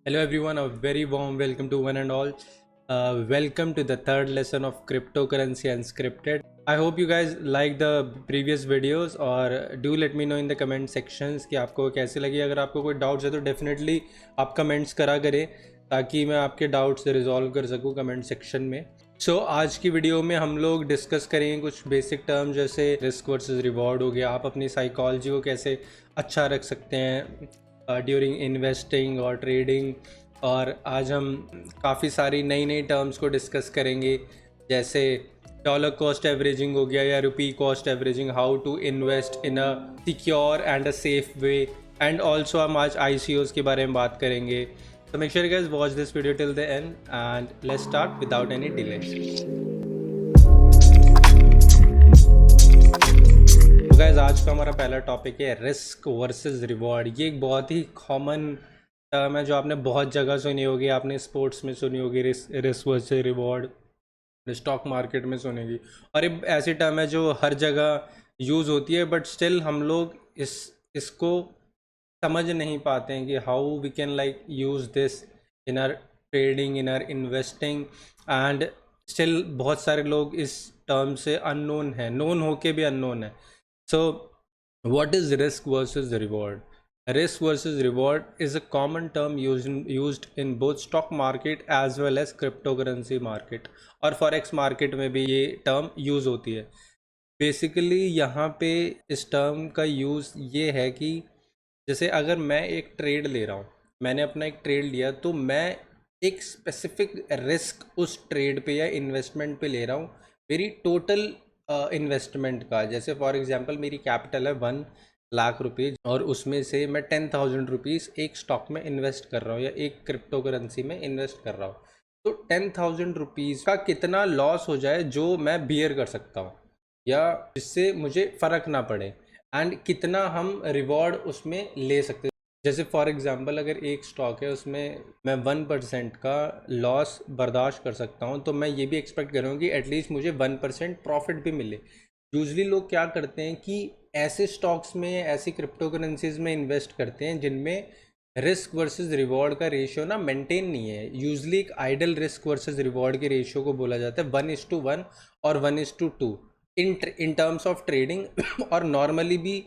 Hello everyone, a very warm welcome to one and all. Welcome to the third lesson of cryptocurrency unscripted. I hope you guys like the previous videos और do let me know in the comment sections कि आपको कैसी लगी। अगर आपको कोई doubts है तो डेफिनेटली आप कमेंट्स करा करें ताकि मैं आपके डाउट्स रिजॉल्व कर सकूँ कमेंट सेक्शन में। आज की वीडियो में हम लोग डिस्कस करेंगे कुछ बेसिक टर्म जैसे रिस्क वर्सेस रिवॉर्ड हो गया, आप अपनी साइकोलॉजी को कैसे अच्छा रख सकते हैं ड्यूरिंग इन्वेस्टिंग और ट्रेडिंग। और आज हम काफ़ी सारी नई नई टर्म्स को डिस्कस करेंगे जैसे डॉलर कॉस्ट एवरेजिंग हो गया या rupee cost averaging, how to invest in a secure and a safe way. And also हम आज ICOs के बारे में बात करेंगे। So make sure you guys watch this video till the end and let's start without any delay. तो guys आज का हमारा पहला टॉपिक है रिस्क वर्सेस रिवॉर्ड। ये एक बहुत ही कॉमन टर्म है जो आपने बहुत जगह सुनी होगी। आपने स्पोर्ट्स में सुनी होगी risk versus reward, stock market में सुनेगी, और ये ऐसी टर्म है जो हर जगह यूज़ होती है। बट स्टिल हम लोग इसको समझ नहीं पाते हैं कि how we can like use this in our trading, in our investing. And still बहुत सारे लोग इस टर्म से अननोन है, नोन होके भी अननोन है। So, what is risk versus reward? Risk versus reward is a common term used in both stock market as well as cryptocurrency market, और फॉरेक्स मार्केट में भी ये टर्म यूज़ होती है। बेसिकली यहाँ पे इस टर्म का यूज़ ये है कि जैसे अगर मैं एक ट्रेड ले रहा हूँ, मैंने अपना एक ट्रेड लिया, तो मैं एक स्पेसिफिक रिस्क उस ट्रेड पे या इन्वेस्टमेंट पे ले रहा हूँ मेरी टोटल इन्वेस्टमेंट का। जैसे फॉर एग्जांपल मेरी कैपिटल है 1 लाख रुपीज़ और उसमें से मैं 10,000 रुपीज़ एक स्टॉक में इन्वेस्ट कर रहा हूँ या एक क्रिप्टो करेंसी में इन्वेस्ट कर रहा हूँ। तो 10,000 रुपीज़ का कितना लॉस हो जाए जो मैं बियर कर सकता हूँ या जिससे मुझे फ़र्क ना पड़े, एंड कितना हम रिवॉर्ड उसमें ले सकते हैं। जैसे फॉर एग्जांपल अगर एक स्टॉक है उसमें मैं 1% का लॉस बर्दाश्त कर सकता हूँ, तो मैं ये भी एक्सपेक्ट करूँगा कि एटलीस्ट मुझे 1% प्रॉफिट भी मिले। यूजली लोग क्या करते हैं कि ऐसे स्टॉक्स में, ऐसी क्रिप्टो करेंसीज में इन्वेस्ट करते हैं जिनमें रिस्क वर्सेस रिवॉर्ड का रेशियो ना मेंटेन नहीं है। यूजली एक आइडल रिस्क वर्सेस रिवॉर्ड के रेशियो को बोला जाता है 1:1 और 1:2 इन टर्म्स ऑफ ट्रेडिंग। और नॉर्मली भी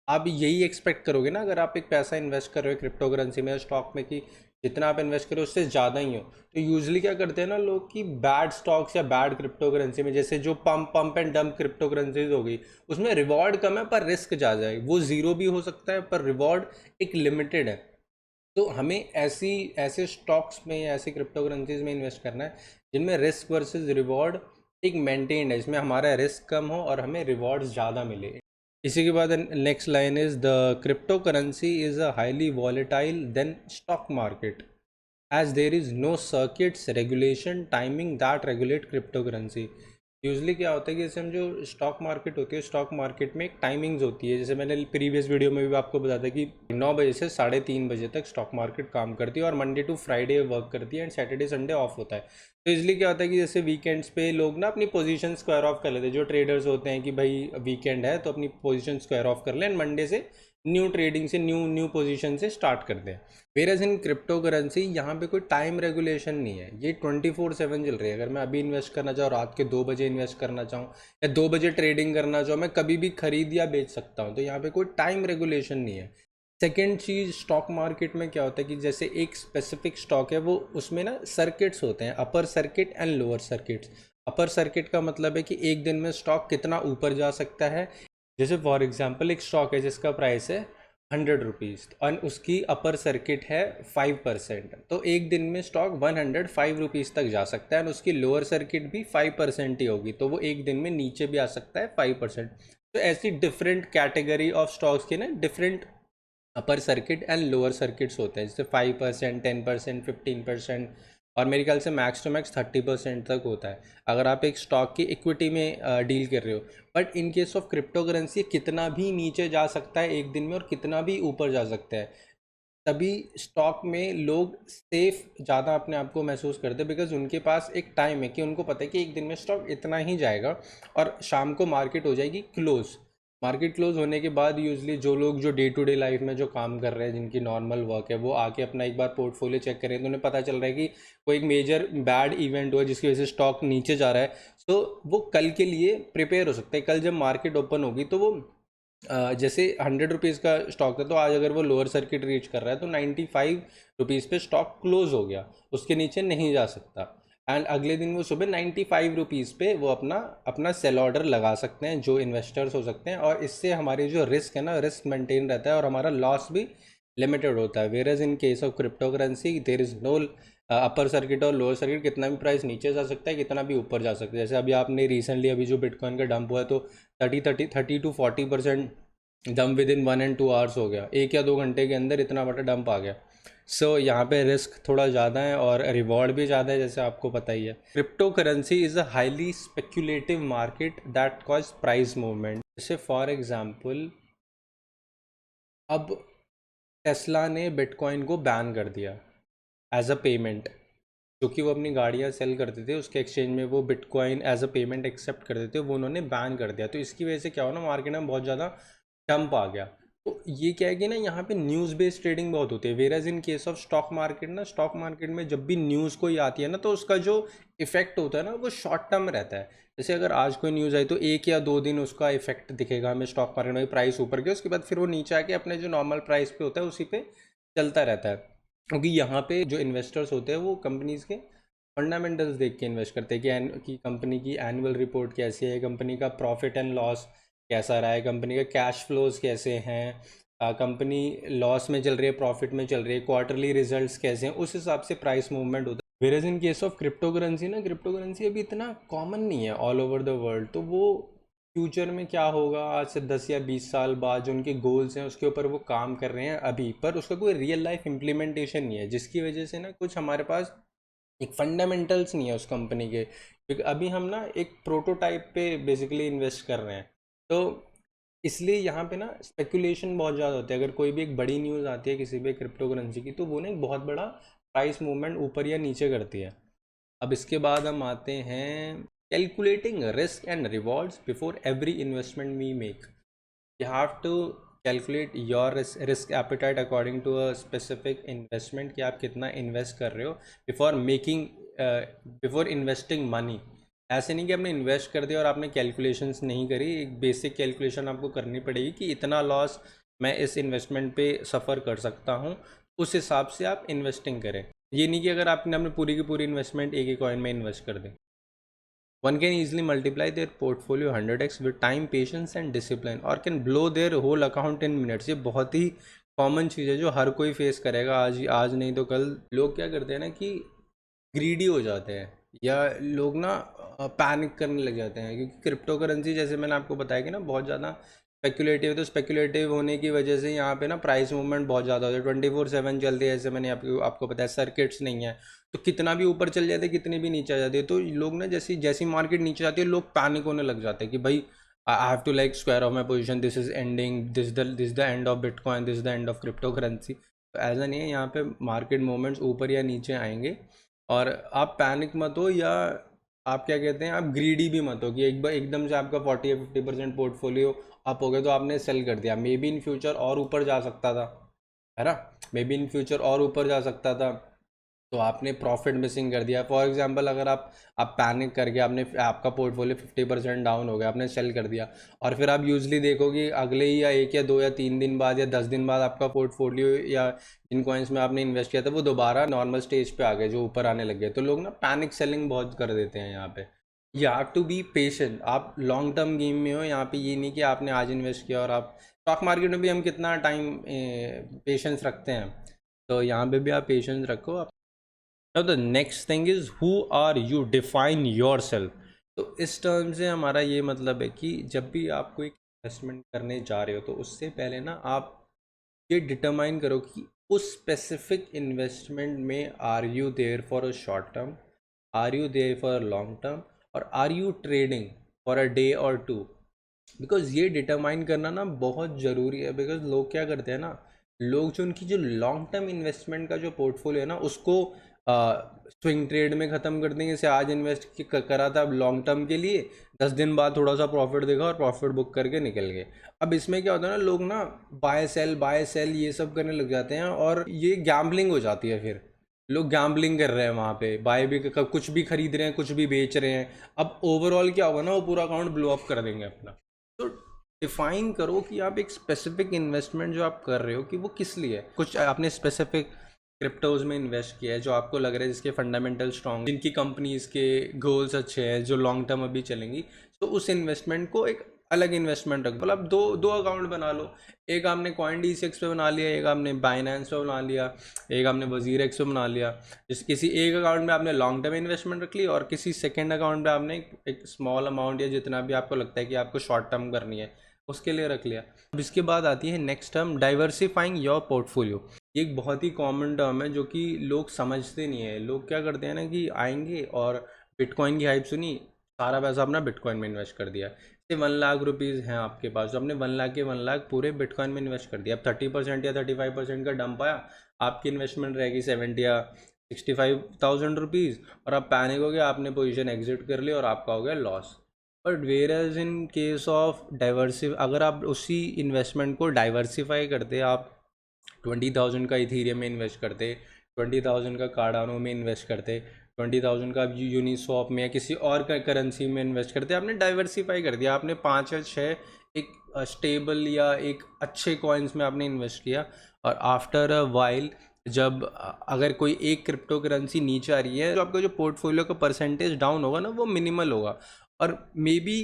आप यही एक्सपेक्ट करोगे ना अगर आप एक पैसा इन्वेस्ट कर रहे हो क्रिप्टो करेंसी में या स्टॉक में, कि जितना आप इन्वेस्ट करो उससे ज़्यादा ही हो। तो यूजली क्या करते हैं ना लोग कि बैड स्टॉक्स या बैड क्रिप्टो करेंसी में, जैसे जो pump and dump crypto currencies हो गई, उसमें रिवॉर्ड कम है पर रिस्क ज़्यादा है। वो ज़ीरो भी हो सकता है पर रिवॉर्ड एक लिमिटेड है। तो हमें ऐसे स्टॉक्स में या ऐसे क्रिप्टो करेंसीज में इन्वेस्ट करना है जिनमें रिस्क वर्सेस रिवॉर्ड एक मेंटेन्ड है, इसमें हमारा रिस्क कम हो और हमें रिवॉर्ड्स ज़्यादा मिले। इसी के बाद next line is the crypto currency is a highly volatile than stock market as there is no circuits regulation timing that regulate crypto currency. Usually क्या होता है कि जैसे हम जो स्टॉक मार्केट होती है, स्टॉक मार्केट में एक टाइमिंग्स होती है। जैसे मैंने प्रीवियस वीडियो में भी आपको बताया था कि 9 बजे से 3:30 बजे तक स्टॉक मार्केट काम करती है और मंडे टू फ्राइडे वर्क करती है एंड सैटरडे संडे ऑफ होता है। तो इसलिए क्या होता है कि जैसे वीकेंड्स पे लोग ना अपनी पोजीशन स्क्वायर ऑफ कर लेते हैं। जो ट्रेडर्स होते हैं कि भाई वीकेंड है तो अपनी पोजीशन स्क्वायर ऑफ कर लें एंड मंडे से न्यू ट्रेडिंग से न्यू पोजीशन से स्टार्ट करते हैं। वेरएज इन क्रिप्टो करेंसी यहाँ पे कोई टाइम रेगुलेशन नहीं है, ये 24/7 चल रही है। अगर मैं अभी इन्वेस्ट करना चाहूँ, रात के 2 बजे इन्वेस्ट करना चाहूँ या 2 बजे ट्रेडिंग करना चाहूँ, मैं कभी भी खरीद या बेच सकता हूँ। तो यहाँ पे कोई टाइम रेगुलेशन नहीं है। सेकेंड चीज़, स्टॉक मार्केट में क्या होता है कि जैसे एक स्पेसिफिक स्टॉक है, वो उसमें ना सर्किट्स होते हैं, upper circuit and lower circuits. Upper circuit का मतलब है कि एक दिन में स्टॉक कितना ऊपर जा सकता है। जैसे फॉर एग्जांपल एक स्टॉक है जिसका प्राइस है 100 रुपीज़ और उसकी अपर सर्किट है 5%, तो एक दिन में स्टॉक 105 रुपीज़ तक जा सकता है और उसकी लोअर सर्किट भी 5% ही होगी, तो वो एक दिन में नीचे भी आ सकता है 5%। तो ऐसी डिफरेंट कैटेगरी ऑफ स्टॉक्स के ना different upper circuit and lower circuits होते हैं, जैसे 5%, 10%, 15%, और मेरे ख्याल से मैक्स टू मैक्स 30% तक होता है अगर आप एक स्टॉक की इक्विटी में डील कर रहे हो। But in case of crypto currency कितना भी नीचे जा सकता है एक दिन में और कितना भी ऊपर जा सकता है। तभी स्टॉक में लोग सेफ ज़्यादा अपने आप को महसूस करते हैं, बिकॉज उनके पास एक टाइम है कि उनको पता है कि एक दिन में स्टॉक इतना ही जाएगा और शाम को मार्केट हो जाएगी क्लोज। मार्केट क्लोज होने के बाद यूजली जो लोग जो डे टू डे लाइफ में जो काम कर रहे हैं, जिनकी नॉर्मल वर्क है, वो आके अपना एक बार पोर्टफोलियो चेक करें तो उन्हें पता चल रहा है कि कोई एक मेजर बैड इवेंट हुआ जिसकी वजह से स्टॉक नीचे जा रहा है। तो वो कल के लिए प्रिपेयर हो सकते हैं। कल जब मार्केट ओपन होगी तो वो जैसे 100 रुपीज़ का स्टॉक था, तो आज अगर वो लोअर सर्किट रीच कर रहा है तो 95 रुपीज़ पे स्टॉक क्लोज हो गया, उसके नीचे नहीं जा सकता। एंड अगले दिन वो सुबह 95 रुपीज़ पे वो अपना अपना सेल ऑर्डर लगा सकते हैं, जो इन्वेस्टर्स हो सकते हैं। और इससे हमारी जो रिस्क है ना, रिस्क मेंटेन रहता है और हमारा लॉस भी लिमिटेड होता है। Whereas in case of crypto currency there is no upper circuit और लोअर सर्किट। कितना भी प्राइस नीचे जा सकता है, कितना भी ऊपर जा सकता है। जैसे अभी आपने रिसेंटली अभी जो बिटकॉइन का डंप हुआ है, तो 30 to 40% dump with in 1 and 2 hours हो गया। 1 या 2 घंटे के अंदर इतना बड़ा डंप आ गया। सो यहाँ पे रिस्क थोड़ा ज़्यादा है और रिवॉर्ड भी ज़्यादा है, जैसे आपको पता ही है। Crypto currency is a highly speculative market that cause price movement. जैसे फॉर एग्जांपल, अब टेस्ला ने बिटकॉइन को बैन कर दिया एज अ पेमेंट, क्योंकि वो अपनी गाड़ियाँ सेल करते थे, उसके एक्सचेंज में वो bitcoin as a payment accept करते थे, वो उन्होंने बैन कर दिया। तो इसकी वजह से क्या हो ना, मार्केट में बहुत ज़्यादा डंप आ गया। तो ये क्या है कि ना, यहाँ पे न्यूज़ बेस्ड ट्रेडिंग बहुत होती है। Whereas in case of stock market ना, स्टॉक मार्केट में जब भी न्यूज़ कोई आती है ना, तो उसका जो इफेक्ट होता है ना, वो शॉर्ट टर्म रहता है। जैसे अगर आज कोई न्यूज़ आई तो 1 या 2 दिन उसका इफेक्ट दिखेगा हमें स्टॉक मार्केट में, प्राइस ऊपर गया, उसके बाद फिर वो नीचे आके अपने जो नॉर्मल प्राइस पे होता है उसी पे चलता रहता है। क्योंकि यहाँ पे जो इन्वेस्टर्स होते हैं वो कंपनीज़ के फंडामेंटल्स देख के इन्वेस्ट करते हैं कि कंपनी की एनुअल रिपोर्ट कैसी है, कंपनी का प्रॉफिट एंड लॉस कैसा रहा है, कंपनी का कैश फ्लोज कैसे हैं, कंपनी लॉस में चल रही है प्रॉफिट में चल रही है, क्वार्टरली रिजल्ट्स कैसे हैं, उस हिसाब से प्राइस मूवमेंट होता है। Whereas in case of crypto currency ना, क्रिप्टो करेंसी अभी इतना कॉमन नहीं है ऑल ओवर द वर्ल्ड। तो वो फ्यूचर में क्या होगा, आज से 10 या 20 साल बाद जो उनके गोल्स हैं उसके ऊपर वो काम कर रहे हैं अभी, पर उसका कोई रियल लाइफ इम्प्लीमेंटेशन नहीं है, जिसकी वजह से ना कुछ हमारे पास एक फंडामेंटल्स नहीं है उस कंपनी के। क्योंकि अभी हम ना एक प्रोटोटाइप पे बेसिकली इन्वेस्ट कर रहे हैं। तो इसलिए यहाँ पे ना स्पेकुलेशन बहुत ज़्यादा होता है। अगर कोई भी एक बड़ी न्यूज़ आती है किसी भी क्रिप्टो करेंसी की, तो वो ना एक बहुत बड़ा प्राइस मूवमेंट ऊपर या नीचे करती है। अब इसके बाद हम आते हैं calculating risk and rewards before every investment we make. You have to calculate your risk appetite according to a specific investment, कि आप कितना इन्वेस्ट कर रहे हो बिफोर इन्वेस्टिंग मनी। ऐसे नहीं कि आपने इन्वेस्ट कर दिया और आपने कैलकुलेशंस नहीं करी। एक बेसिक कैलकुलेशन आपको करनी पड़ेगी कि इतना लॉस मैं इस इन्वेस्टमेंट पे सफ़र कर सकता हूँ, उस हिसाब से आप इन्वेस्टिंग करें। ये नहीं कि अगर आपने अपनी पूरी की पूरी इन्वेस्टमेंट एक ही कॉइन में इन्वेस्ट कर दें। One can easily multiply their portfolio 100x with time, patience and discipline, और can blow their whole account in minutes। ये बहुत ही कॉमन चीज़ है जो हर कोई फेस करेगा, आज नहीं तो कल। लोग क्या करते हैं ना कि ग्रीडी हो जाते हैं, या लोग ना पैनिक करने लग जाते हैं, क्योंकि क्रिप्टो करेंसी जैसे मैंने आपको बताया कि ना बहुत ज़्यादा स्पेकुलेटिव। तो स्पेकुलेटिव होने की वजह से यहाँ पे ना प्राइस मूवमेंट बहुत ज़्यादा होता है, 24/7 चलती है। जैसे मैंने आपको बताया, सर्किट्स नहीं है, तो कितना भी ऊपर चल जाते, कितने भी नीचे आ जाते हैं, तो लोग ना जैसी जैसी मार्केट नीचे जाती है लोग पैनिक होने लग जाते हैं कि भाई I have to like square off my position, this is ending, this the end of bitcoin, this the end of crypto currency. तो ऐसा नहीं है, यहाँ पे मार्केट मूवमेंट्स ऊपर या नीचे आएंगे, और आप पैनिक मत हो, या आप क्या कहते हैं, आप ग्रीडी भी मत हो कि एक बार एकदम से आपका 40 या 50% पोर्टफोलियो अप हो गया तो आपने सेल कर दिया। मे बी इन फ्यूचर और ऊपर जा सकता था, है ना, मे बी इन फ्यूचर और ऊपर जा सकता था, तो आपने प्रॉफिट मिसिंग कर दिया। फॉर एग्जांपल, अगर आप पैनिक करके आपने आपका पोर्टफोलियो 50% डाउन हो गया, आपने सेल कर दिया, और फिर आप यूजली देखो कि अगले ही या 1 या 2 या 3 दिन बाद या 10 दिन बाद आपका पोर्टफोलियो या जिन कॉइन्स में आपने इन्वेस्ट किया था वो दोबारा नॉर्मल स्टेज पे आ गए, जो ऊपर आने लग गए। तो लोग ना पैनिक सेलिंग बहुत कर देते हैं यहाँ पे। You have to be patient. आप लॉन्ग टर्म गेम में हो यहाँ पे, ये नहीं कि आपने आज इन्वेस्ट किया और आप स्टॉक मार्केट में भी हम कितना टाइम पेशेंस रखते हैं, तो यहाँ पे भी आप पेशेंस रखो। Now the next thing is who are you, define yourself. तो इस टर्म से हमारा ये मतलब है कि जब भी आप कोई इन्वेस्टमेंट करने जा रहे हो, तो उससे पहले ना आप ये डिटरमाइन करो कि उस स्पेसिफिक इन्वेस्टमेंट में are you there for a short term, are you there for a long term, और are you trading for a day और टू। बिकॉज ये डिटरमाइन करना ना बहुत ज़रूरी है। बिकॉज लोग क्या करते हैं ना, लोग जो उनकी जो लॉन्ग टर्म इन्वेस्टमेंट का जो पोर्टफोलियो है ना उसको स्विंग ट्रेड में ख़त्म कर देंगे। जैसे आज इन्वेस्ट करा था, अब लॉन्ग टर्म के लिए 10 दिन बाद थोड़ा सा प्रॉफिट देखा और प्रॉफिट बुक करके निकल गए। अब इसमें क्या होता है ना, लोग ना बाय सेल ये सब करने लग जाते हैं और ये गैम्बलिंग हो जाती है। फिर लोग गैम्बलिंग कर रहे हैं वहाँ पे, बाय भी कुछ भी खरीद रहे हैं, कुछ भी बेच रहे हैं। अब ओवरऑल क्या होगा ना, वो पूरा अकाउंट ब्लो अप कर देंगे अपना। तो डिफाइन करो कि आप एक स्पेसिफिक इन्वेस्टमेंट जो आप कर रहे हो कि वो किस लिए है। कुछ आपने स्पेसिफिक क्रिप्टोज में इन्वेस्ट किया है जो आपको लग रहा है जिसके फंडामेंटल स्ट्रॉन्ग, जिनकी कंपनीज के गोल्स अच्छे हैं, जो लॉन्ग टर्म अभी चलेंगी, तो उस इन्वेस्टमेंट को एक अलग इन्वेस्टमेंट रख। मतलब दो दो अकाउंट बना लो। एक आपने CoinDCX पे बना लिया, एक आपने बाइनेंस पे बना लिया, एक आपने WazirX पे बना लिया। जिस किसी एक अकाउंट में आपने लॉन्ग टर्म इन्वेस्टमेंट रख ली और किसी सेकेंड अकाउंट में आपने एक स्मॉल अमाउंट या जितना भी आपको लगता है कि आपको शॉर्ट टर्म करनी है उसके लिए रख लिया। अब इसके बाद आती है next term, diversifying your portfolio. ये एक बहुत ही कॉमन टर्म है जो कि लोग समझते नहीं है। लोग क्या करते हैं ना कि आएंगे और बिटकॉइन की हाइप सुनी, सारा पैसा अपना बिटकॉइन में इन्वेस्ट कर दिया। जैसे 1 लाख रुपीज़ हैं आपके पास, तो आपने 1 लाख के 1 लाख पूरे बिटकॉइन में इन्वेस्ट कर दिया। अब 30% या 35% का डंप आया, आपकी इन्वेस्टमेंट रहेगी 70 या 65,000 रुपीज़ और आप पैनिक हो गया, आपने पोजीशन एग्जिट कर ली और आपका हो गया loss. But whereas in case of अगर आप उसी इन्वेस्टमेंट को डाइवर्सिफाई करते, आप 20,000 का इथीरियम में इन्वेस्ट करते, 20,000 का कार्डानो में इन्वेस्ट करते, 20,000 का यूनिस्वॉप में या किसी और करेंसी में इन्वेस्ट करते, आपने डाइवर्सिफाई कर दिया। आपने 5 या 6 एक स्टेबल या एक अच्छे कॉइन्स में आपने इन्वेस्ट किया और आफ्टर अ वाइल जब अगर कोई एक क्रिप्टो करेंसी नीचे आ रही है, तो आपका जो पोर्टफोलियो का परसेंटेज डाउन होगा ना वो मिनिमल होगा। और मे बी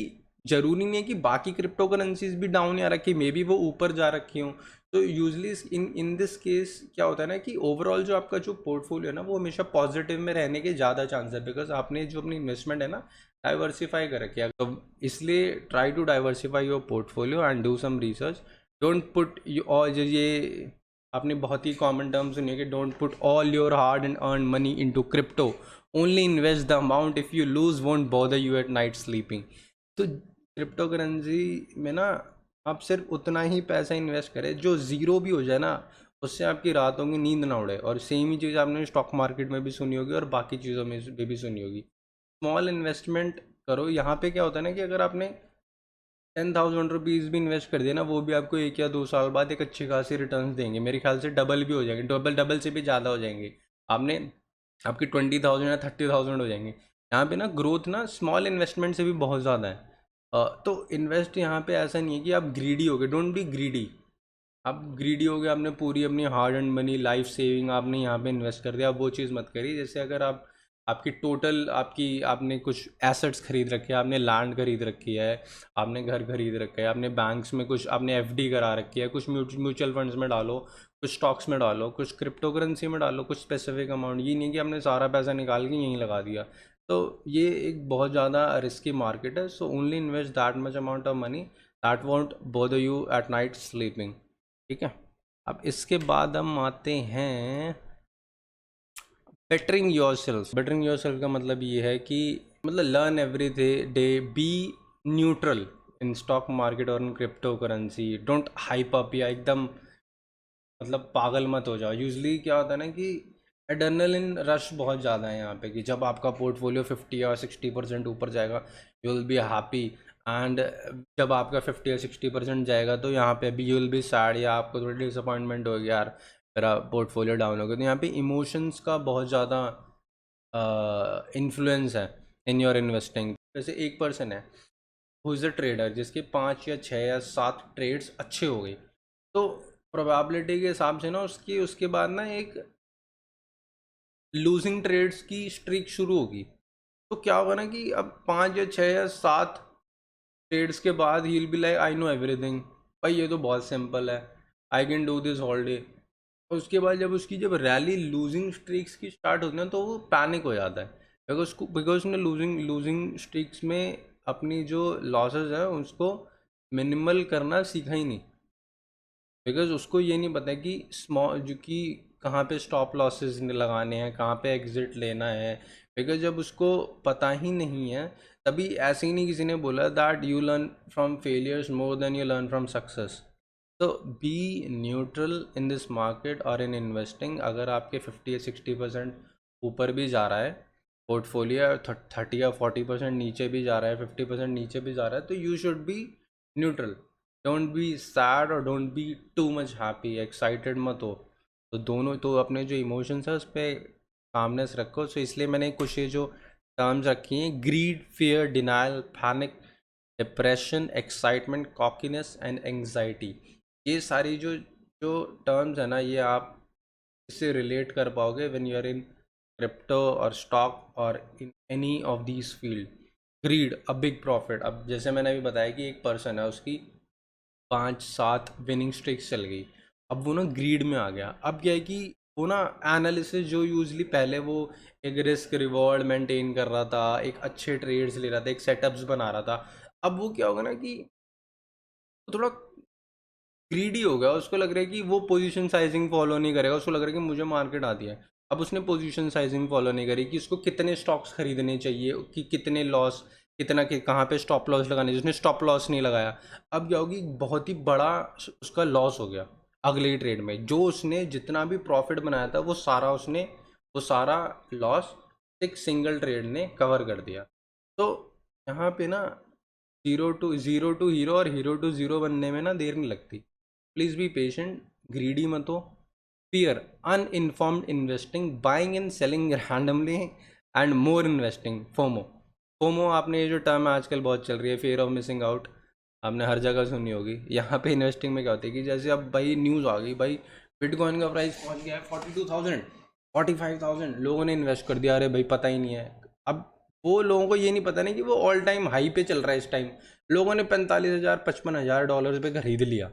ज़रूरी नहीं है कि बाकी क्रिप्टो करेंसीज भी डाउन या रखी, मे बी वो ऊपर जा रखी हों। तो यूजली इन दिस केस क्या होता है ना कि ओवरऑल जो आपका जो पोर्टफोलियो है ना वो हमेशा पॉजिटिव में रहने के ज़्यादा चांस है, बिकॉज आपने जो अपनी इन्वेस्टमेंट है ना डाइवर्सिफाई कर रखी है। तो इसलिए try to diversify your portfolio and do some research. Don't put you और जो ये आपने बहुत ही कॉमन टर्म सुनी है कि don't put all your hard and earn money into crypto, only invest the amount, if you lose won't bother you at night sleeping. तो crypto currency में ना आप सिर्फ उतना ही पैसा इन्वेस्ट करें जो ज़ीरो भी हो जाए ना, उससे आपकी रातों की नींद ना उड़े। और सेम ही चीज़ आपने स्टॉक मार्केट में भी सुनी होगी और बाकी चीज़ों में भी सुनी होगी। स्मॉल इन्वेस्टमेंट करो। यहाँ पे क्या होता है ना कि अगर आपने 10,000 रुपीज़ भी इन्वेस्ट कर दिया ना, वो भी आपको 1 या 2 साल बाद एक अच्छी खासी रिटर्न देंगे। मेरे ख्याल से डबल भी हो जाएंगे, डबल डबल से भी ज़्यादा हो जाएंगे। आपने आपकी 20,000 या 30,000 हो जाएंगे। यहाँ पे ना ग्रोथ ना स्मॉल इन्वेस्टमेंट से भी बहुत ज़्यादा है। तो इन्वेस्ट यहाँ पे ऐसा नहीं है कि आप ग्रीडी हो गए, डोंट बी ग्रीडी। आप ग्रीडी हो गए, आपने पूरी अपनी hard and money life saving आपने यहाँ पे इन्वेस्ट कर दिया, आप वो चीज़ मत करिए। जैसे अगर आप आपकी टोटल आपने कुछ एसेट्स खरीद रखे हैं, आपने लैंड खरीद रखी है, आपने घर खरीद रखा है, आपने बैंक्स में कुछ आपने एफडी करा रखी है, कुछ म्यूचुअल फंड्स में डालो, कुछ स्टॉक्स में डालो, कुछ क्रिप्टो करेंसी में डालो, कुछ स्पेसिफिक अमाउंट। ये नहीं कि आपने सारा पैसा निकाल के यहीं लगा दिया। तो ये एक बहुत ज़्यादा रिस्की मार्केट है। So only invest that much amount of money that won't bother you at night sleeping. ठीक है। अब इसके बाद हम आते हैं bettering yourself. Bettering yourself का मतलब ये है कि मतलब learn every day, be neutral in stock market और in cryptocurrency. Don't hype up या एकदम मतलब पागल मत हो जाओ। यूजली क्या होता है ना कि एड्रेनलिन रश बहुत ज़्यादा है यहाँ पे, कि जब आपका पोर्टफोलियो 50 या 60% ऊपर जाएगा you will be happy, and जब आपका 50 या 60% जाएगा तो यहाँ पे भी यू विल बी सैड या आपको थोड़ी डिसअपॉइंटमेंट होगी, यार मेरा पोर्टफोलियो डाउन हो गया। तो यहाँ पे इमोशंस का बहुत ज़्यादा इन्फ्लुएंस है इन योर इन्वेस्टिंग। जैसे एक पर्सन है हु इज़ अ ट्रेडर जिसके 5 या 6 या 7 ट्रेड्स अच्छे हो गए, तो प्रोबेबिलिटी के हिसाब से ना उसकी उसके बाद ना एक लूजिंग ट्रेड्स की स्ट्रीक शुरू होगी। तो क्या होगा ना कि अब 5 या 6 या 7 ट्रेड्स के बाद he will be like I know everything, भाई ये तो बहुत सिंपल है, I can do this all day. और उसके बाद जब रैली लूजिंग स्ट्रीक्स की स्टार्ट होती है ना तो वो पैनिक हो जाता है, बिकॉज उसने लूजिंग स्ट्रीक्स में अपनी जो लॉसेस हैं उसको मिनिमल करना सीखा ही नहीं। बिकॉज उसको ये नहीं पता कि स्मॉल जो कि कहाँ पे स्टॉप लॉसेस लगाने हैं, कहाँ पे एग्जिट लेना है। बिकॉज जब उसको पता ही नहीं है, तभी ऐसे ही नहीं किसी ने बोला that you learn from failures more than you learn from success. तो be neutral in this market और इन इन्वेस्टिंग। अगर आपके 50 या 60% ऊपर भी जा रहा है पोर्टफोलियो, 30 या 40% नीचे भी जा रहा है, 50% नीचे भी जा रहा है, तो you should be neutral. Don't be sad और don't be too much happy, excited मत हो। तो दोनों, तो अपने जो इमोशंस है उस पर कामनेस रखो। सो इसलिए मैंने कुछ ये जो टर्म्स रखी हैं, greed, fear, denial, panic, depression, excitement, cockiness and anxiety, ये सारी जो जो टर्म्स है ना, ये आप इससे रिलेट कर पाओगे when you are in crypto और स्टॉक और in any of these field. Greed, a big profit. अब जैसे मैंने अभी बताया कि एक पर्सन है, उसकी 5-7 विनिंग स्ट्रिक्स चल गई, अब वो ना ग्रीड में आ गया। अब क्या है कि वो ना एनालिसिस जो यूजली पहले वो एक रिस्क रिवॉर्ड मेंटेन कर रहा था, एक अच्छे ट्रेड्स ले रहा था, एक सेटअप्स बना रहा था, अब वो क्या होगा ना कि थोड़ा ग्रीडी हो गया। उसको लग रहा है कि वो पोजीशन साइजिंग फॉलो नहीं करेगा, उसको लग रहा है कि मुझे मार्केट आती है। अब उसने पोजीशन साइजिंग फॉलो नहीं करी कि उसको कितने स्टॉक्स खरीदने चाहिए, कि कितने लॉस, कितना कि कहाँ पे स्टॉप लॉस लगाने चाहिए, उसने स्टॉप लॉस नहीं लगाया। अब क्या होगी, बहुत ही बड़ा उसका लॉस हो गया अगले ही ट्रेड में। जो उसने जितना भी प्रॉफिट बनाया था वो सारा लॉस एक सिंगल ट्रेड ने कवर कर दिया। तो यहाँ पे ना ज़ीरो टू हीरो और हीरो टू ज़ीरो बनने में ना देर नहीं लगती। प्लीज़ बी पेशेंट, ग्रीडी मत हो। Fear, uninformed investing, buying and selling randomly and more investing. FOMO, FOMO आपने ये जो टर्म आजकल बहुत चल रही है, फियर ऑफ मिसिंग आउट, आपने हर जगह सुनी होगी। यहाँ पे इन्वेस्टिंग में क्या होती है कि जैसे अब भाई न्यूज़ आ गई, भाई बिटकॉइन का प्राइस पहुँच गया है 42,000, 45,000, लोगों ने इन्वेस्ट कर दिया। अरे भाई पता ही नहीं है। अब वो लोगों को ये नहीं पता नहीं कि वो ऑल टाइम हाई पे चल रहा है इस टाइम। लोगों ने 45,000 $55,000 पे खरीद लिया,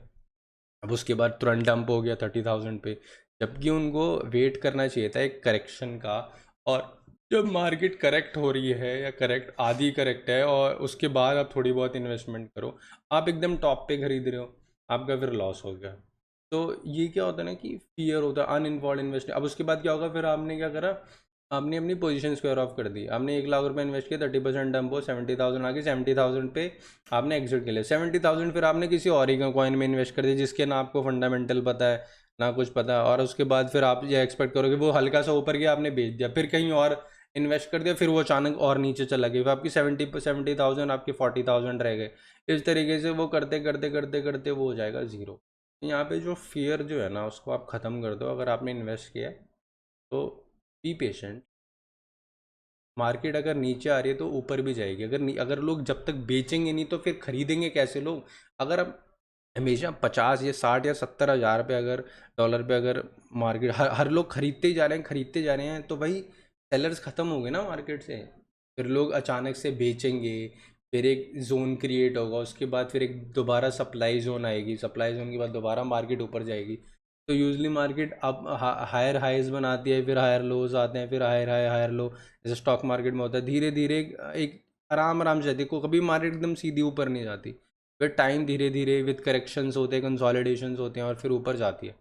अब उसके बाद तुरंत डंप हो गया 30,000 पे, जबकि उनको वेट करना चाहिए था एक करेक्शन का। और जब मार्केट करेक्ट हो रही है या करेक्ट आधी करेक्ट है और उसके बाद आप थोड़ी बहुत इन्वेस्टमेंट करो, आप एकदम टॉप पे खरीद रहे हो, आपका फिर लॉस हो गया। तो ये क्या होता है ना कि फियर होता है, अनइन्फॉर्म्ड इन्वेस्ट। अब उसके बाद क्या होगा, फिर आपने क्या करा, आपने अपनी पोजीशन स्क्वायर ऑफ कर दी। आपने 1 लाख रुपए इन्वेस्ट किया, 30% डंप हो, 70,000 आ गई, 70,000 पे आपने एग्जिट के लिए 70,000 फिर आपने किसी और ही कॉइन में इन्वेस्ट कर दिया, जिसके ना आपको फंडामेंटल पता है ना कुछ पता है। और उसके बाद फिर आप ये एक्सपेक्ट करोगे वो हल्का सा ऊपर गया, आपने बेच दिया, फिर कहीं और इन्वेस्ट कर दिया, फिर वो अचानक और नीचे चला गया, फिर आपकी 70,000 आपकी 40,000 रह गए। इस तरीके से वो करते करते करते करते वो हो जाएगा ज़ीरो। यहाँ पे जो फियर जो है ना, उसको आप ख़त्म कर दो। अगर आपने इन्वेस्ट किया है तो बी पेशेंट। मार्केट अगर नीचे आ रही है तो ऊपर भी जाएगी। अगर लोग जब तक बेचेंगे नहीं तो फिर खरीदेंगे कैसे लोग। अगर अब हमेशा 50 या 60 या 70,000 पे अगर डॉलर पे अगर मार्केट हर लोग खरीदते ही जा रहे हैं, खरीदते जा रहे हैं, तो भाई सेलर्स ख़त्म हो गए ना मार्केट से। फिर लोग अचानक से बेचेंगे, फिर एक जोन क्रिएट होगा, उसके बाद फिर एक दोबारा सप्लाई जोन आएगी, सप्लाई जोन के बाद दोबारा मार्केट ऊपर जाएगी। तो यूजली मार्केट अब हायर हाइज बनाती है, फिर हायर लोज आते हैं, फिर हायर हाई हायर लो, जैसे स्टॉक मार्केट में होता है। धीरे धीरे एक आराम आराम से जाती है, कभी मार्केट एकदम सीधी ऊपर नहीं जाती। फिर टाइम धीरे धीरे विद करेक्शंस होते हैं, कंसोलिडेशंस होते हैं, और फिर ऊपर जाती है।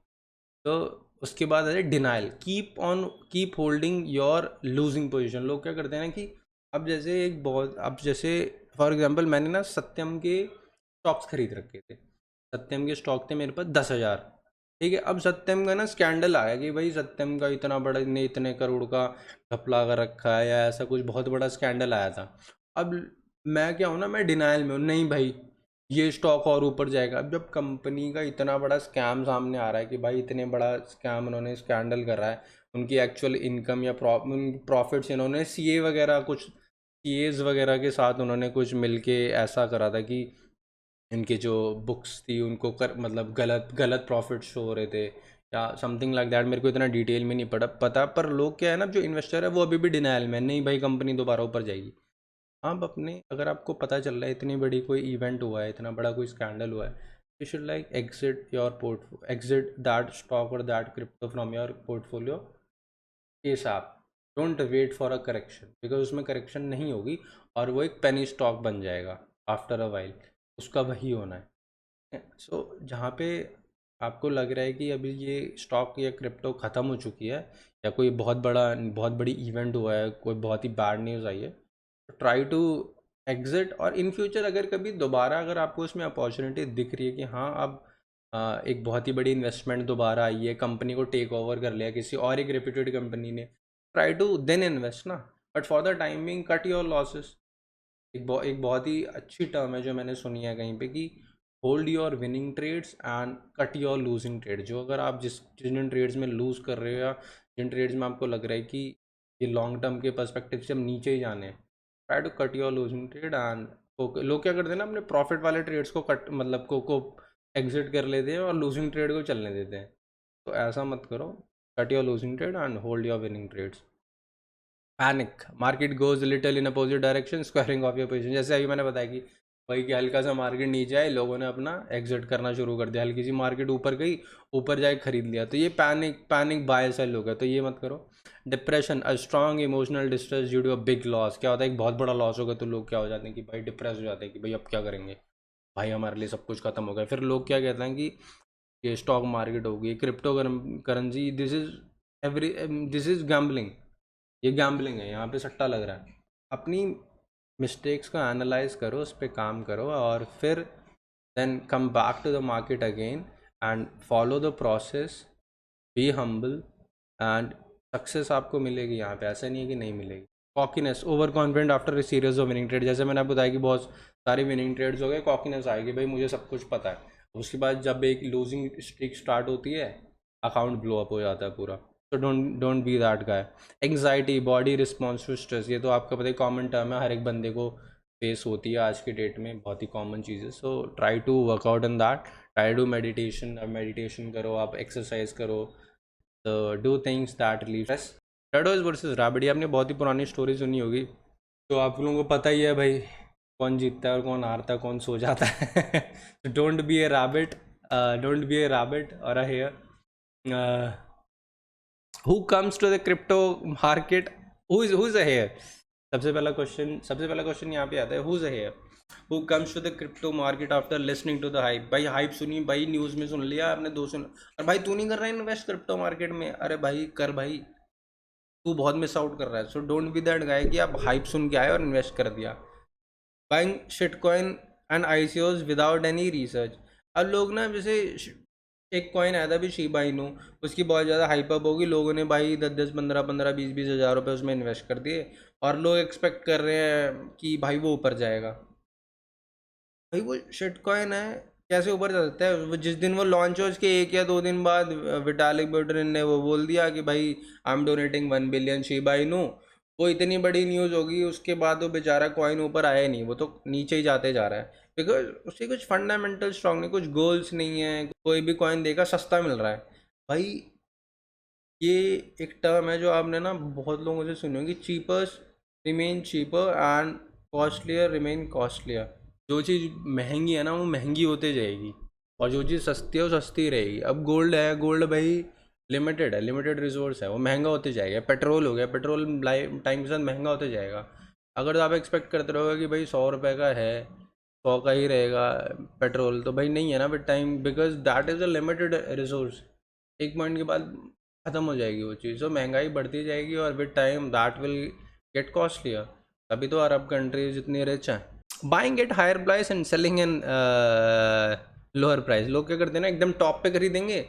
तो उसके बाद है denial, keep holding your losing position. लोग क्या करते हैं ना कि अब जैसे एक बहुत, अब जैसे फॉर एग्जांपल मैंने ना सत्यम के स्टॉक्स खरीद रखे थे। सत्यम के स्टॉक थे मेरे पास 10,000। ठीक है, अब सत्यम का ना स्कैंडल आया कि भाई सत्यम का इतना बड़ा ने इतने करोड़ का घपला कर रखा है, या ऐसा कुछ बहुत बड़ा स्कैंडल आया था। अब मैं क्या हूँ ना, मैं डिनाइल में हूँ, नहीं भाई ये स्टॉक और ऊपर जाएगा। अब जब कंपनी का इतना बड़ा स्कैम सामने आ रहा है कि भाई इतने बड़ा स्कैम उन्होंने स्कैंडल कर रहा है, उनकी एक्चुअल इनकम या प्रॉफिट्स इन्होंने सीए वगैरह कुछ सीएज वगैरह के साथ उन्होंने कुछ मिलके ऐसा करा था कि इनके जो बुक्स थी उनको मतलब गलत गलत प्रॉफिट शो हो रहे थे या समथिंग लाइक दैट। मेरे को इतना डिटेल में नहीं पता, पर लोग क्या है ना, जो इन्वेस्टर है वो अभी भी डिनाइल में, नहीं भाई कंपनी दोबारा ऊपर जाएगी। आप अपने, अगर आपको पता चल रहा है इतनी बड़ी कोई इवेंट हुआ है, इतना बड़ा कोई स्कैंडल हुआ है, you should like exit that stock और that crypto from your portfolio case आप। Don't wait for a correction, because उसमें करेक्शन नहीं होगी और वो एक पेनी स्टॉक बन जाएगा आफ्टर अ वाइल, उसका वही होना है। सो जहाँ पे आपको लग रहा है कि अभी ये स्टॉक या क्रिप्टो ख़त्म हो चुकी है, या कोई बहुत बड़ी इवेंट हुआ है, कोई बहुत ही बैड न्यूज़ आई है, ट्राई टू एग्जिट। और इन फ्यूचर अगर कभी दोबारा अगर आपको इसमें अपॉर्चुनिटी दिख रही है कि हाँ अब एक बहुत ही बड़ी इन्वेस्टमेंट दोबारा आई है, कंपनी को टेक ओवर कर लिया किसी और एक रेप्यूटेड कंपनी ने, ट्राई टू देन इन्वेस्ट ना, but for the timing cut your losses. एक बहुत ही अच्छी टर्म है जो मैंने सुनी है कहीं पे कि hold your winning trades and cut your losing trade. जो अगर आप जिन ट्रेड्स में लूज़ कर रहे हो या जिन ट्रेड्स में आपको लग रहा है कि ये लॉन्ग टर्म के पर्सपेक्टिव से हम नीचे ही जाने हैं, try to cut your losing trade and लोग क्या करते हैं ना, अपने प्रॉफिट वाले ट्रेड्स को कट मतलब को एग्जिट कर लेते हैं और लूजिंग ट्रेड को चलने देते हैं। तो ऐसा मत करो, cut your losing trade and hold your winning trades. Panic, market goes little in opposite direction squaring off your position. जैसे अभी मैंने बताया कि भाई कि हल्का सा मार्केट नीचे आए, लोगों ने अपना एग्जिट करना शुरू कर दिया, हल्की सी मार्केट ऊपर गई, ऊपर जाके खरीद लिया, तो ये पैनिक बाय सेल हो गया, तो ये मत करो। Depression, a strong emotional distress due to a big loss. क्या होता है, एक बहुत बड़ा लॉस होगा तो लोग क्या हो जाते हैं कि भाई डिप्रेस हो जाते हैं कि भाई अब क्या करेंगे, भाई हमारे लिए सब कुछ खत्म हो गया। फिर लोग क्या कहते हैं कि ये स्टॉक मार्केट होगी, crypto currency, this is gambling, ये गैम्बलिंग है, यहाँ पे सट्टा लग रहा है। अपनी मिस्टेक्स को एनालाइज करो, उस पर काम करो और फिर then come back to the market again and follow the process, be humble and success आपको मिलेगी यहाँ पे, ऐसा नहीं है कि नहीं मिलेगी। Cockiness, overconfident after series of winning trade. जैसे मैंने आपको बताया कि बहुत सारी विनिंग ट्रेड्स हो गए, कॉकीनेस आएगी, भाई मुझे सब कुछ पता है। उसके बाद जब एक लूजिंग स्ट्रीक स्टार्ट होती है, अकाउंट ब्लो अप हो जाता है पूरा। तो don't be that guy. Anxiety, body response to stress, ये तो आपका पता है कॉमन टर्म है, हर एक बंदे को फेस होती है आज की डेट में, बहुत ही कॉमन चीज़ है। So try to workout in that, try to meditation, अब मेडिटेशन करो, आप एक्सरसाइज करो, do things that relieve stress. Shadows versus rabbit, आपने बहुत ही पुरानी स्टोरी सुनी होगी, तो आप लोगों को पता ही है भाई कौन जीतता है और कौन हारता है, कौन सो जाता है। Don't be a rabbit, don't be a rabbit और a hare. Who comes to the crypto market, who is a hare. सबसे पहला क्वेश्चन यहाँ पे आता है, who is a hare, who comes to the crypto market after listening to the hype. भाई hype सुनी, भाई न्यूज़ में सुन लिया आपने, दो सुन, और भाई तू नहीं कर रहा है इन्वेस्ट क्रिप्टो मार्केट में, अरे भाई कर भाई, तू बहुत मिस आउट कर रहा है। सो डोंट बी दैट गाय कि आप हाइप सुन के आए और इन्वेस्ट कर दिया। Buying shitcoin and ICOs without any research. अब लोग ना, जैसे एक कॉइन आया था अभी शिबा इनू, उसकी बहुत ज़्यादा हाइप अप होगी, लोगों ने भाई 10-10, 15-15, 20-20 हज़ार रुपये उसमें इन्वेस्ट कर दिए, और लोग एक्सपेक्ट कर रहे हैं कि भाई वो ऊपर जाएगा। भाई वो शिट कॉइन है, कैसे ऊपर जा सकता है। वो जिस दिन वो लॉन्च हो, उसके 1 या 2 दिन बाद विटालिक बुटेरिन ने वो बोल दिया कि भाई I am donating 1 billion Shiba Inu. वो इतनी बड़ी न्यूज़ होगी, उसके बाद वो बेचारा कॉइन ऊपर आया नहीं, वो तो नीचे ही जाते जा रहा है, बिकॉज उसके कुछ फंडामेंटल स्ट्रॉन्ग नहीं, कुछ गोल्स नहीं है। कोई भी कॉइन देखा सस्ता मिल रहा है भाई। ये एक टर्म है जो आपने ना बहुत लोगों से सुनी होगी, cheapers remain cheaper and costlier remain costlier. जो चीज़ महंगी है ना वो महंगी होते जाएगी, और जो चीज़ सस्ती है वो सस्ती रहेगी। अब गोल्ड है, गोल्ड भाई लिमिटेड है, लिमिटेड रिसोर्स है, वो महंगा होते जाएगा। पेट्रोल हो गया, पेट्रोल टाइम के साथ महंगा होते जाएगा। अगर आप एक्सपेक्ट करते रहोगे कि भाई 100 रुपये का है, 100 का ही रहेगा पेट्रोल, तो भाई नहीं है ना with time, because that is a limited resource. एक पॉइंट के बाद ख़त्म हो जाएगी वो चीज़, तो महंगाई बढ़ती जाएगी और with time that will get costlier. तभी तो अरब कंट्रीज इतनी रिच हैं। Buying at higher price and selling in lower price. लोग क्या करते हैं ना, एकदम टॉप पे खरीदेंगे,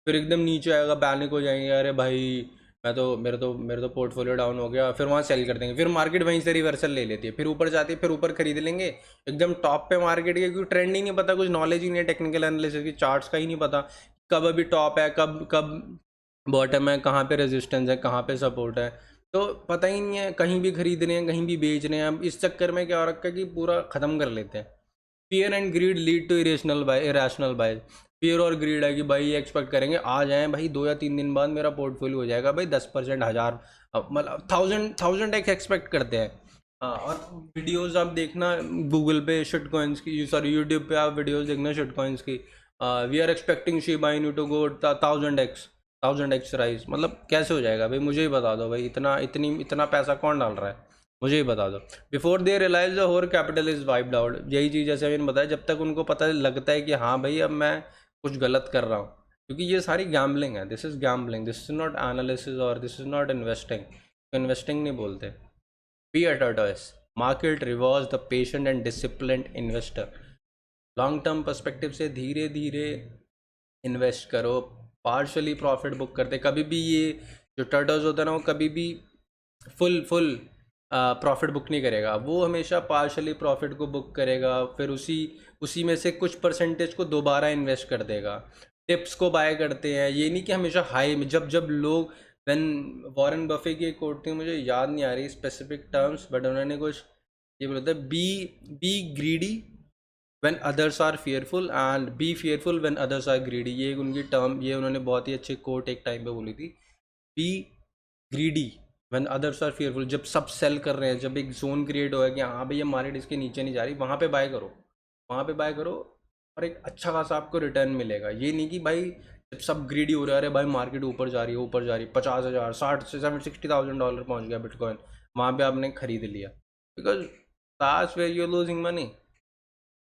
फिर एकदम नीचे आएगा, पैनिक हो जाएंगे, अरे भाई मेरे तो पोर्टफोलियो डाउन हो गया, फिर वहाँ सेल कर देंगे, फिर मार्केट वहीं से रिवर्सल ले लेती है, फिर ऊपर जाती है, फिर ऊपर खरीद लेंगे एकदम टॉप पे मार्केट के, क्योंकि ट्रेंड ही नहीं पता, कुछ नॉलेज ही नहीं है टेक्निकल एनालिसिस की, चार्ट्स का ही नहीं पता कब अभी टॉप है, कब कब बॉटम है, कहाँ पे रेजिस्टेंस है, कहाँ पे सपोर्ट है, तो पता ही नहीं है। कहीं भी खरीद रहे हैं, कहीं भी बेच रहे हैं। अब इस चक्कर में क्या हो रखा है कि पूरा ख़त्म कर लेते हैं। Fear and greed lead to irrational buy. Fear और ग्रीड है कि भाई ये एक्सपेक्ट करेंगे आ जाए भाई 2 या 3 दिन बाद मेरा पोर्टफोलियो हो जाएगा भाई 10%, 1000, मतलब 1000x एक्सपेक्ट करते हैं। और वीडियोस आप देखना गूगल पे शिट कॉइन्स की, सॉरी यूट्यूब पे आप वीडियोस देखना शिट कॉइन्स की, we are expecting she buy to go 1000x rise. मतलब कैसे हो जाएगा भाई, मुझे ही बता दो भाई, इतना पैसा कौन डाल रहा है, मुझे ही बता दो। Before they realize the whole capital is wiped out. यही चीज़ जैसे मैंने बताया, जब तक उनको पता लगता है कि हाँ भाई अब मैं कुछ गलत कर रहा हूँ, क्योंकि ये सारी गैम्बलिंग है, this is gambling, this is not analysis और this is not investing. Investing नहीं बोलते। Be a tortoise, market rewards the patient and disciplined investor. Long term perspective से धीरे धीरे इन्वेस्ट करो, पार्शली प्रॉफिट बुक करते। कभी भी ये जो टर्टल्स होता है ना, वो कभी भी फुल फुल प्रॉफिट बुक नहीं करेगा, वो हमेशा पार्शली प्रॉफिट को बुक करेगा, फिर उसी उसी में से कुछ परसेंटेज को दोबारा इन्वेस्ट कर देगा। टिप्स को बाय करते हैं, ये नहीं कि हमेशा हाई में। जब जब लोग, व्हेन वॉरेन बफे की एक कोट थी, मुझे याद नहीं आ रही स्पेसिफिक टर्म्स, बट उन्होंने कुछ ये बोला था, be greedy when others are fearful and be fearful when others are greedy। ये एक उनकी टर्म, ये उन्होंने बहुत ही अच्छी कोट एक टाइम पे बोली थी। Be greedy when others are fearful। जब सब सेल कर रहे हैं, जब एक जोन क्रिएट हो है कि हाँ भाई ये मार्केट इसके नीचे नहीं जा रही, वहाँ पे बाय करो, वहाँ पे बाय करो, और एक अच्छा खासा आपको रिटर्न मिलेगा। ये नहीं कि भाई जब सब ग्रीडी हो रहा है, अरे भाई मार्केट ऊपर जा रही है, ऊपर जा रही है, 50,000 $60,000 पहुँच गया बिटकॉइन, वहाँ पे आपने खरीद लिया, because that's where you are losing money.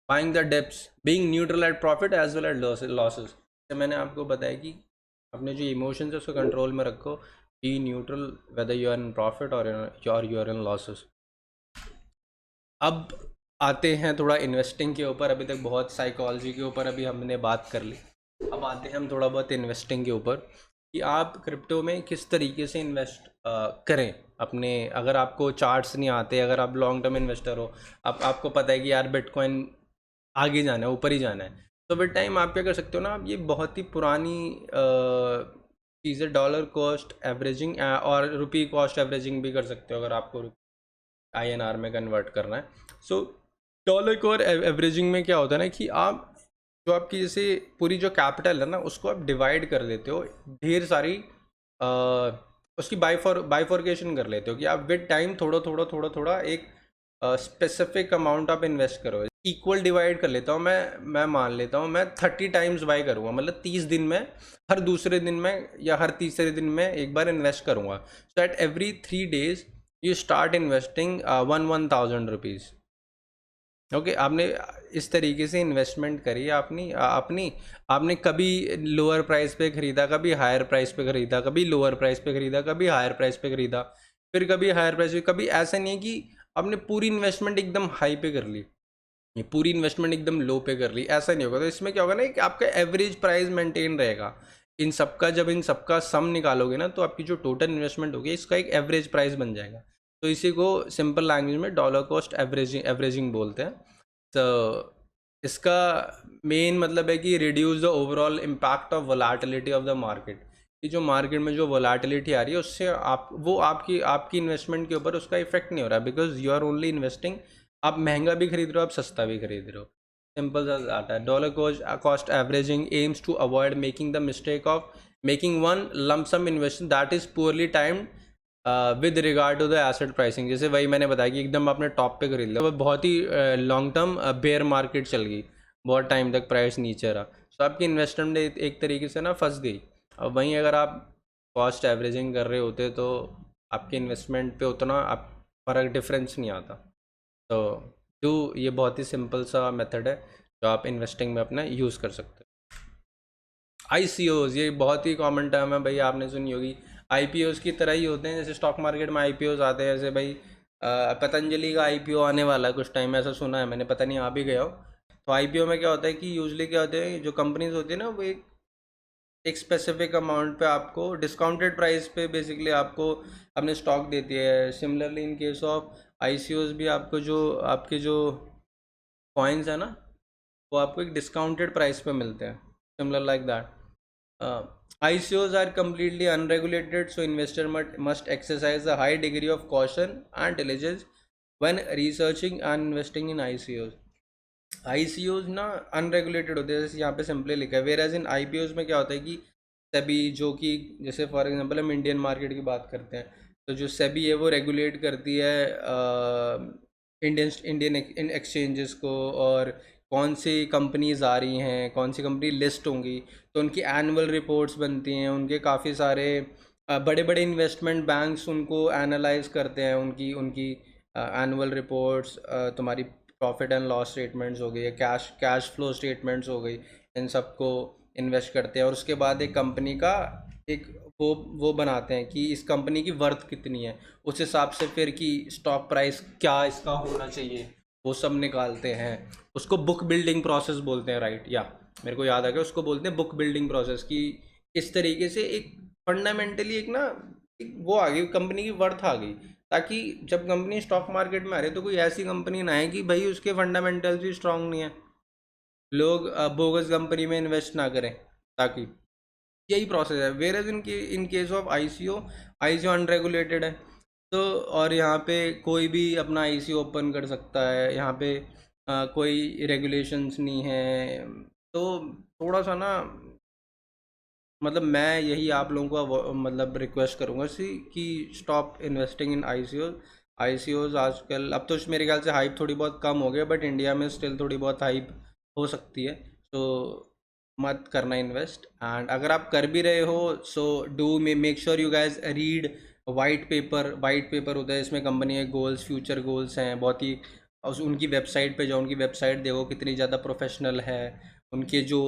Buying the dips, being neutral at profit as well at losses. तो मैंने आपको बताया कि अपने जो इमोशंस है उसको कंट्रोल में रखो, be neutral whether you are in profit और यू आर इन लॉसेस। अब आते हैं थोड़ा इन्वेस्टिंग के ऊपर। अभी तक बहुत साइकोलॉजी के ऊपर अभी हमने बात कर ली, अब आते हैं हम थोड़ा बहुत इन्वेस्टिंग के ऊपर कि आप क्रिप्टो में किस तरीके से इन्वेस्ट करें अपने। अगर आपको चार्ट्स नहीं आते, अगर आप लॉन्ग टर्म इन्वेस्टर हो, आपको पता है कि यार बिटकॉइन आगे जाना है, ऊपर ही जाना है, तो विद टाइम आप क्या कर सकते हो ना, आप ये बहुत ही पुरानी चीज़ें, डॉलर कॉस्ट एवरेजिंग और रुपी कॉस्ट एवरेजिंग भी कर सकते हो, अगर आपको INR में कन्वर्ट करना है। सो डॉलर को और एवरेजिंग में क्या होता है ना कि आप जो आपकी जैसे पूरी जो कैपिटल है ना, उसको आप डिवाइड कर लेते हो ढेर सारी, उसकी बाइफोर्केशन कर लेते हो कि आप विद टाइम थोड़ा थोड़ा थोड़ा थोड़ा एक स्पेसिफिक अमाउंट आप इन्वेस्ट करो। इक्वल डिवाइड कर लेता हूँ मैं मान लेता हूँ मैं 30 टाइम्स बाय करूँगा, मतलब 30 दिन में, हर दूसरे दिन में या हर तीसरे दिन में एक बार इन्वेस्ट करूँगा। So at every 3 days you start investing 1,000 rupees. Okay, आपने इस तरीके से इन्वेस्टमेंट करी आपने कभी लोअर प्राइस पे ख़रीदा, कभी हायर प्राइस पे ख़रीदा, कभी लोअर प्राइस पे ख़रीदा, कभी हायर प्राइस पे ख़रीदा, फिर कभी हायर प्राइस पे। कभी ऐसा नहीं है कि आपने पूरी इन्वेस्टमेंट एकदम हाई पे कर ली, ये पूरी इन्वेस्टमेंट एकदम लो पे कर ली, ऐसा नहीं होगा। तो इसमें क्या होगा ना कि आपका एवरेज प्राइस मेंटेन रहेगा इन सबका। जब इन सबका सम निकालोगे ना, तो आपकी जो टोटल इन्वेस्टमेंट होगी इसका एक एवरेज प्राइस बन जाएगा। तो इसी को सिंपल लैंग्वेज में डॉलर कॉस्ट एवरेजिंग बोलते हैं। तो इसका मेन मतलब है कि reduce the overall impact of volatility of the market. कि जो मार्केट में जो वोलेटिलिटी आ रही है उससे आपकी इन्वेस्टमेंट के ऊपर उसका इफेक्ट नहीं हो रहा, because you are only investing. आप महंगा भी खरीद रहे हो, आप सस्ता भी खरीद रहे हो, सिंपल सा आता है। Dollar cost averaging aims to avoid making the mistake of making one lump sum investment that is poorly timed with regard to the asset pricing. जैसे वही मैंने बताया कि एकदम आपने टॉप पे खरीद लिया, वो बहुत ही लॉन्ग टर्म बेयर मार्केट चल गई, बहुत टाइम तक प्राइस नीचे रहा, तो आपकी इन्वेस्टमेंट एक तरीके से ना फंस गई। अब वहीं अगर आप कॉस्ट एवरेजिंग कर रहे होते तो आपके इन्वेस्टमेंट पे उतना आप फ़र्क डिफरेंस नहीं आता। तो ये बहुत ही सिंपल सा मेथड है जो आप इन्वेस्टिंग में अपना यूज़ कर सकते हो। ICOs, ये बहुत ही कॉमन टर्म है भाई, आपने सुनी होगी। IPOs की तरह ही होते हैं, जैसे स्टॉक मार्केट में IPOs आते हैं, जैसे भाई पतंजलि का IPO आने वाला है कुछ टाइम, ऐसा सुना है मैंने, पता नहीं आ भी गया हो। तो IPO में क्या होता है कि यूजली क्या होते हैं, जो कंपनीज होती है ना, वो एक स्पेसिफिक अमाउंट पे आपको डिस्काउंटेड प्राइस पे बेसिकली आपको अपने स्टॉक देती है। Similarly in case of ICOs भी आपको जो आपके जो कॉइन्स है ना, वो आपको एक डिस्काउंटेड प्राइस पे मिलते हैं, similar like that. ICOs are completely unregulated, so investor must exercise a high degree of caution and diligence when researching and investing in ICOs. ICOs ना अनरेगुलेटेड होते हैं, जैसे यहाँ पे सिंपली लिखा है। वेयर एज इन IPOs में क्या होता है कि सेबी, जो कि जैसे फॉर एग्जांपल हम इंडियन मार्केट की बात करते हैं, तो जो सेबी है वो रेगुलेट करती है इंडियन एक्सचेंजेस को, और कौन सी कंपनीज आ रही हैं, कौन सी कंपनी लिस्ट होंगी, तो उनकी एनुअल रिपोर्ट्स बनती हैं। उनके काफ़ी सारे बड़े बड़े इन्वेस्टमेंट बैंक्स उनको एनालाइज करते हैं, उनकी एनुअल रिपोर्ट्स, तुम्हारी प्रॉफिट एंड लॉस स्टेटमेंट्स हो गई, कैश फ्लो स्टेटमेंट्स हो गई, इन सबको इन्वेस्ट करते हैं। और उसके बाद एक कंपनी का एक वो बनाते हैं कि इस कंपनी की वर्थ कितनी है, उस हिसाब से फिर कि स्टॉक प्राइस क्या इसका होना चाहिए, वो सब निकालते हैं। उसको बुक बिल्डिंग प्रोसेस बोलते हैं, राइट? या मेरे को याद आ गया, उसको बोलते हैं बुक बिल्डिंग प्रोसेस, कि इस तरीके से एक फंडामेंटली एक ना एक वो आ गई, कंपनी की वर्थ आ गई, ताकि जब कंपनी स्टॉक मार्केट में आ रही है तो कोई ऐसी कंपनी ना है कि भाई उसके फंडामेंटल्स भी स्ट्रांग नहीं है, लोग बोगस कंपनी में इन्वेस्ट ना करें, ताकि यही प्रोसेस है। Whereas in case of ICO unregulated है, तो और यहाँ पे कोई भी अपना आईसीओ ओपन कर सकता है, यहाँ पे कोई रेगुलेशंस नहीं है, तो थोड़ा सा ना मतलब मैं यही आप लोगों को मतलब रिक्वेस्ट करूँगा सी कि स्टॉप इन्वेस्टिंग इन आईसीओज आजकल। अब तो मेरे ख्याल से हाइप थोड़ी बहुत कम हो गया, बट इंडिया में स्टिल थोड़ी बहुत हाइप हो सकती है, तो मत करना इन्वेस्ट। एंड अगर आप कर भी रहे हो so do make sure you guys read white paper होता है, इसमें कंपनी के गोल्स, फ्यूचर गोल्स हैं बहुत ही, उनकी वेबसाइट पे जाओ, उनकी वेबसाइट देखो कितनी ज़्यादा प्रोफेशनल है, उनके जो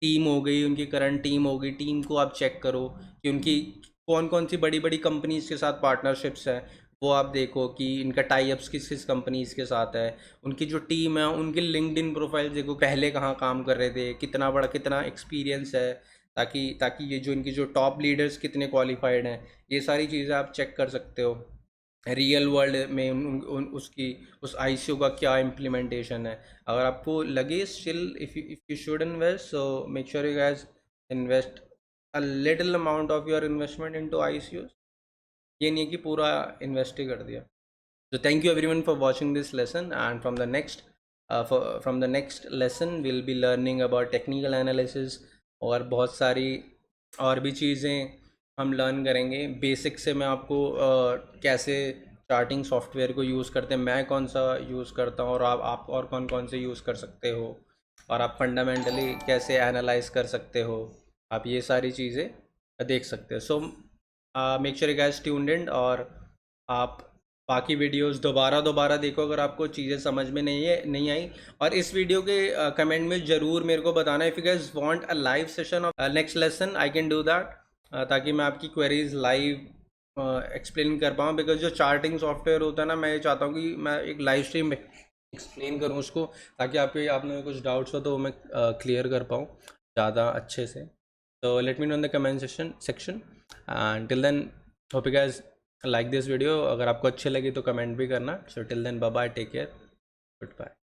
टीम हो गई, उनकी करंट टीम हो गई, टीम को आप चेक करो कि उनकी कौन कौन सी बड़ी बड़ी कंपनीज के साथ पार्टनरशिप्स हैं, वो आप देखो कि इनका टाई अप्स किस किस कंपनीज के साथ है, उनकी जो टीम है उनके लिंक्डइन प्रोफाइल देखो, पहले कहाँ काम कर रहे थे, कितना बड़ा कितना एक्सपीरियंस है, ताकि ताकि ये जो इनकी जो टॉप लीडर्स कितने क्वालिफाइड हैं, ये सारी चीज़ें आप चेक कर सकते हो। रियल वर्ल्ड में उसकी उस आईसीयू का क्या इम्प्लीमेंटेशन है। अगर आपको लगे still if you should invest, so make sure you guys invest a little amount of your investment into ICUs, ये नहीं है कि पूरा इन्वेस्ट ही कर दिया। So thank you everyone for watching this lesson, and from the next lesson we'll be learning about technical analysis, और बहुत सारी और भी चीज़ें हम लर्न करेंगे। बेसिक से मैं आपको कैसे चार्टिंग सॉफ्टवेयर को यूज़ करते हैं, मैं कौन सा यूज़ करता हूँ, और आप और कौन कौन से यूज़ कर सकते हो, और आप फंडामेंटली कैसे एनालाइज कर सकते हो, आप ये सारी चीज़ें देख सकते हो। So make sure you guys tuned in, और आप बाकी वीडियोस दोबारा देखो अगर आपको चीज़ें समझ में नहीं आई। और इस वीडियो के कमेंट में ज़रूर मेरे को बताना if you guys want a live session of next lesson, I can do that, ताकि मैं आपकी क्वेरीज लाइव एक्सप्लेन कर पाऊँ, बिकॉज जो चार्टिंग सॉफ्टवेयर होता है ना, मैं ये चाहता हूँ कि मैं एक लाइव स्ट्रीम में एक्सप्लेन करूँ उसको, ताकि आपने कुछ डाउट्स हो तो मैं क्लियर कर पाऊँ ज़्यादा अच्छे से। तो let me know in the comment section and till then hope you guys like this video. अगर आपको अच्छी लगी तो कमेंट भी करना। So till then bye bye, take care, good bye.